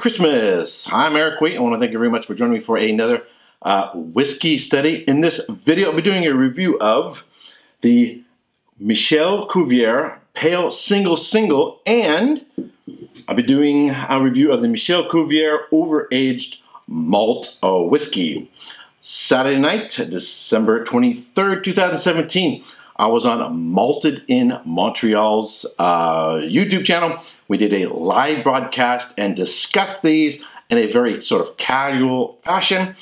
Christmas! I'm Eric Waite. I want to thank you very much for joining me for another whiskey study. In this video, I'll be doing a review of the Michel Couvreur Pale Single, and I'll be doing a review of the Michel Couvreur Overaged Malt Whisky. Saturday night, December 23rd, 2017. I was on Malted in Montreal's YouTube channel. We did a live broadcast and discussed these in a very sort of casual fashion.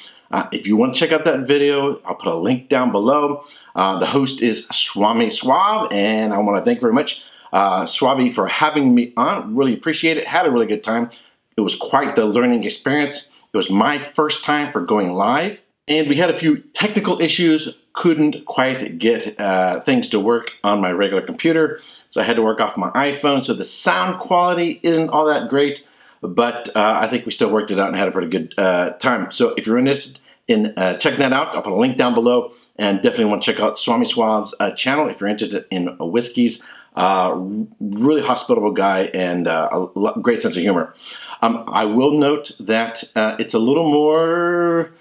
If you want to check out that video, I'll put a link down below. The host is Swami Suave, and I want to thank very much Suave for having me on. Really appreciate it. Had a really good time. It was quite the learning experience. It was my first time for going live, and we had a few technical issues. Couldn't quite get things to work on my regular computer, so I had to work off my iPhone, so the sound quality isn't all that great, but I think we still worked it out and had a pretty good time. So if you're interested in checking that out, I'll put a link down below, and definitely want to check out Swami Suave's channel if you're interested in whiskeys. Really hospitable guy and a great sense of humor. I will note that it's a little more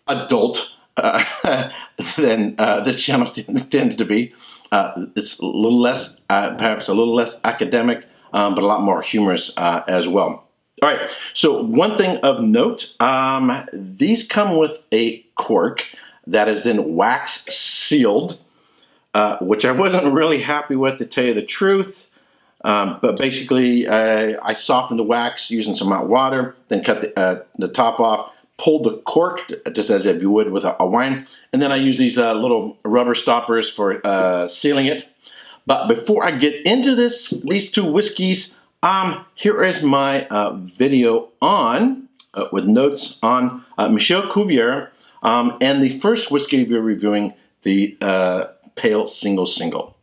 adult than this channel tends to be. It's a little less, perhaps a little less academic, but a lot more humorous as well. All right, so one thing of note, these come with a cork that is then wax sealed, which I wasn't really happy with, to tell you the truth. But basically, I softened the wax using some hot water, then cut the top off, pulled the cork, just as if you would with a wine, and then I use these little rubber stoppers for sealing it. But before I get into these two whiskeys, here is my video on, with notes on Michel Couvreur, and the first whiskey we're reviewing, the Pale Single.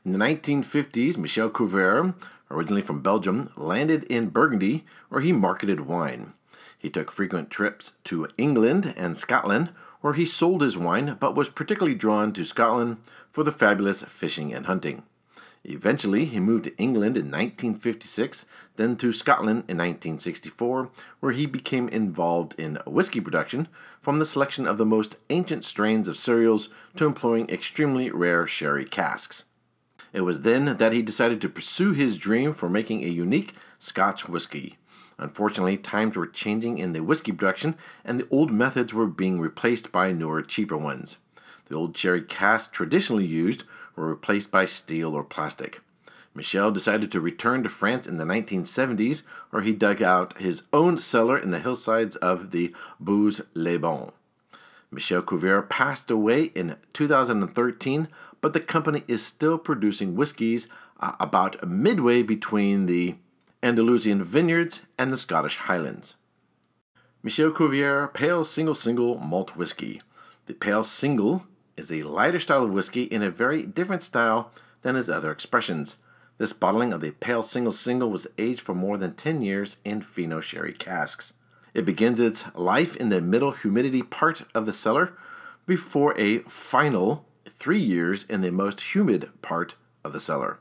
In the 1950s, Michel Couvreur, originally from Belgium, landed in Burgundy, where he marketed wine. He took frequent trips to England and Scotland, where he sold his wine, but was particularly drawn to Scotland for the fabulous fishing and hunting. Eventually, he moved to England in 1956, then to Scotland in 1964, where he became involved in whiskey production, from the selection of the most ancient strains of cereals to employing extremely rare sherry casks. It was then that he decided to pursue his dream for making a unique Scotch whiskey. Unfortunately, times were changing in the whiskey production, and the old methods were being replaced by newer, cheaper ones. The old sherry casks traditionally used were replaced by steel or plastic. Michel decided to return to France in the 1970s, where he dug out his own cellar in the hillsides of the Bois-les-Bains. Michel Couvreur passed away in 2013, but the company is still producing whiskeys about midway between the Andalusian vineyards and the Scottish Highlands. Michel Couvreur Pale Single Malt Whisky. The Pale Single is a lighter style of whiskey in a very different style than his other expressions. This bottling of the Pale Single was aged for more than 10 years in Fino sherry casks. It begins its life in the middle humidity part of the cellar before a final 3 years in the most humid part of the cellar.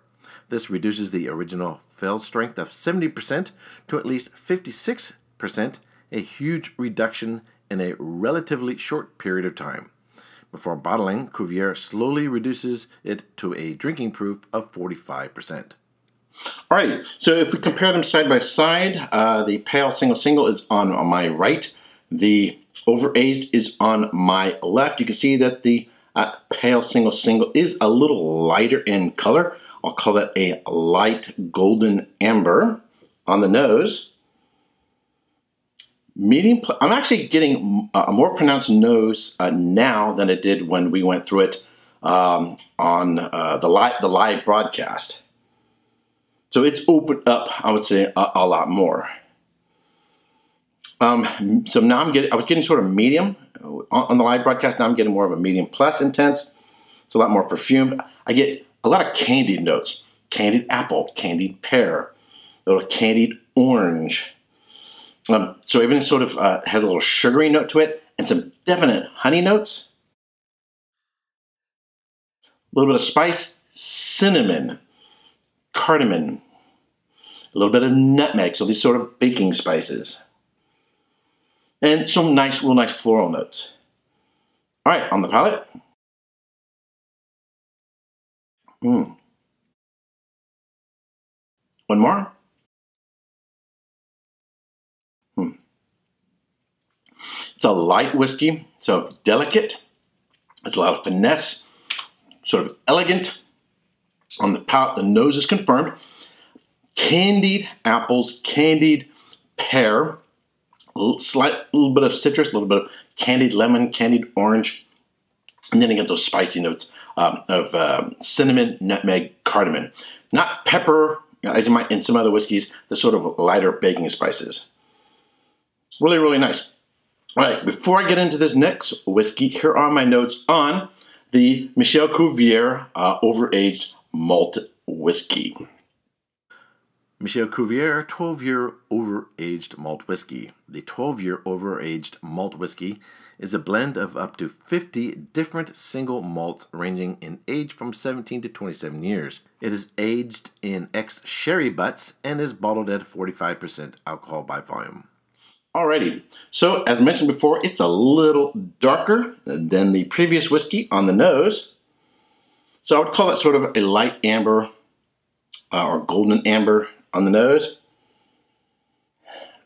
This reduces the original fill strength of 70% to at least 56%, a huge reduction in a relatively short period of time. Before bottling, Couvreur slowly reduces it to a drinking proof of 45%. Alright, so if we compare them side by side, the Pale Single is on my right, the Overaged is on my left. You can see that the Pale Single is a little lighter in color. I'll call that a light golden amber on the nose. Medium. I'm actually getting a more pronounced nose now than it did when we went through it on the live broadcast. So it's opened up, I would say, a lot more. So now I was getting sort of medium on the live broadcast. Now I'm getting more of a medium plus intense. It's a lot more perfumed. I get a lot of candied notes. Candied apple, candied pear, a little candied orange. So even sort of has a little sugary note to it, and some definite honey notes. A little bit of spice, cinnamon, cardamom, a little bit of nutmeg, so these sort of baking spices. And some real nice floral notes. All right, on the palate. One more. It's a light whiskey, so delicate. It's a lot of finesse, sort of elegant. On the palate, the nose is confirmed. Candied apples, candied pear, a little bit of citrus, a little bit of candied lemon, candied orange, and then you get those spicy notes of cinnamon, nutmeg, cardamom. Not pepper, as you might in some other whiskeys, the sort of lighter baking spices. Really, really nice. All right, before I get into this next whiskey, here are my notes on the Michel Couvreur Overaged Malted Whisky. Michel Couvreur 12-year overaged malt whiskey. The 12-year overaged malt whiskey is a blend of up to 50 different single malts ranging in age from 17 to 27 years. It is aged in ex-sherry butts and is bottled at 45% alcohol by volume. Alrighty, so as mentioned before, it's a little darker than the previous whiskey on the nose. So I would call that sort of a light amber or golden amber on the nose.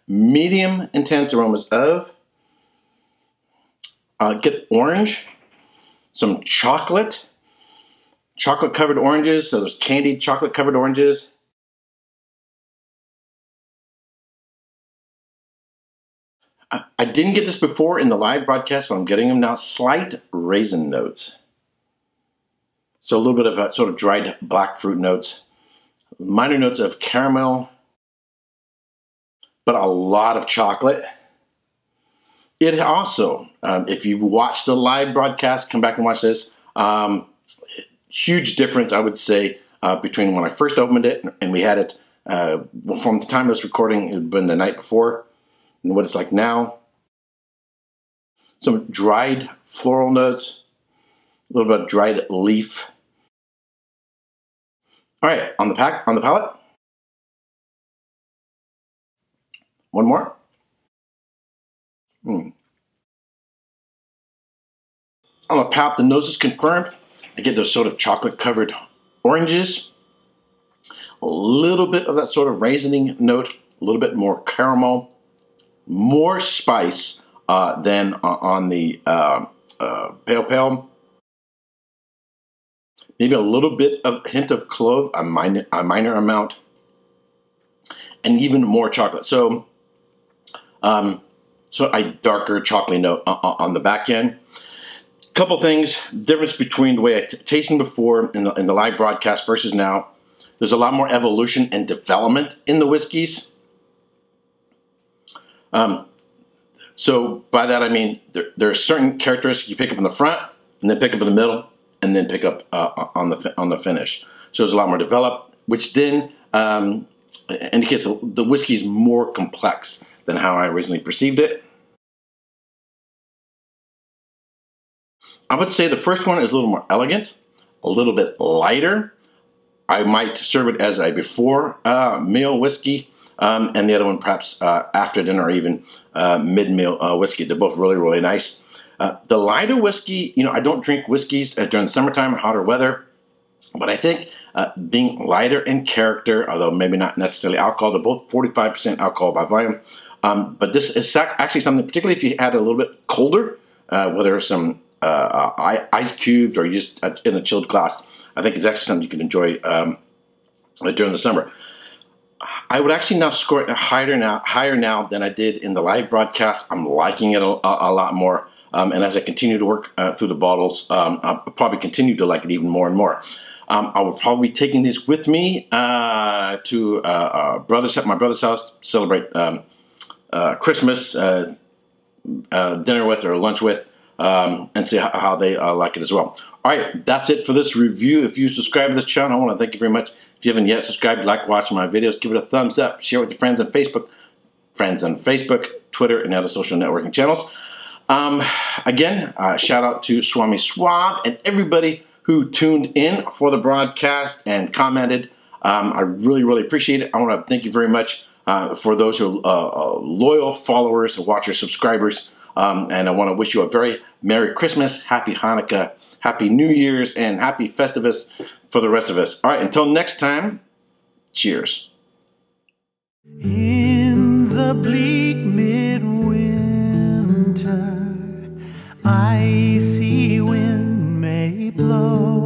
Medium intense aromas of, get orange, some chocolate covered oranges, so those candied chocolate covered oranges. I didn't get this before in the live broadcast, but I'm getting them now. Slight raisin notes. So a little bit of sort of dried black fruit notes. Minor notes of caramel, but a lot of chocolate. It also, if you watch the live broadcast, come back and watch this. Huge difference, I would say, between when I first opened it and we had it from the time of this recording, it had been the night before, and what it's like now. Some dried floral notes, a little bit of dried leaf. All right, on the palate. One more. On the palate, the nose is confirmed. I get those sort of chocolate-covered oranges. A little bit of that sort of raisining note. A little bit more caramel. More spice than on the pale. Maybe a little bit of hint of clove, a minor amount, and even more chocolate. So, a darker chocolate note on the back end. Couple things, difference between the way I tasted before in the live broadcast versus now. There's a lot more evolution and development in the whiskeys. So by that I mean there are certain characteristics you pick up in the front, and then pick up in the middle, and then pick up on the finish. So there's a lot more developed, which then indicates the whiskey is more complex than how I originally perceived it. I would say the first one is a little more elegant, a little bit lighter. I might serve it as a before meal whiskey, and the other one perhaps after dinner or even mid-meal whiskey. They're both really, really nice. The lighter whiskey, I don't drink whiskeys during the summertime or hotter weather, but I think being lighter in character, although maybe not necessarily alcohol, they're both 45% alcohol by volume. But this is actually something, particularly if you had a little bit colder, whether it's some ice cubes or you just in a chilled glass, I think it's actually something you can enjoy during the summer. I would actually now score it higher now than I did in the live broadcast. I'm liking it a lot more. And as I continue to work through the bottles, I'll probably continue to like it even more and more. I will probably be taking these with me to my brother's house to celebrate Christmas, dinner with or lunch with, and see how they like it as well. All right, that's it for this review. If you subscribe to this channel, I want to thank you very much. If you haven't yet subscribed, like watching my videos, give it a thumbs up, share it with your friends on Facebook, Twitter, and other social networking channels. Again, shout out to Swami Suave and everybody who tuned in for the broadcast and commented I really, really appreciate it. I want to thank you very much for those who are loyal followers, watchers, subscribers. And I want to wish you a very Merry Christmas, Happy Hanukkah, Happy New Year's, and Happy Festivus for the rest of us. All right, until next time, cheers. In the bleak midwinter, icy wind may blow.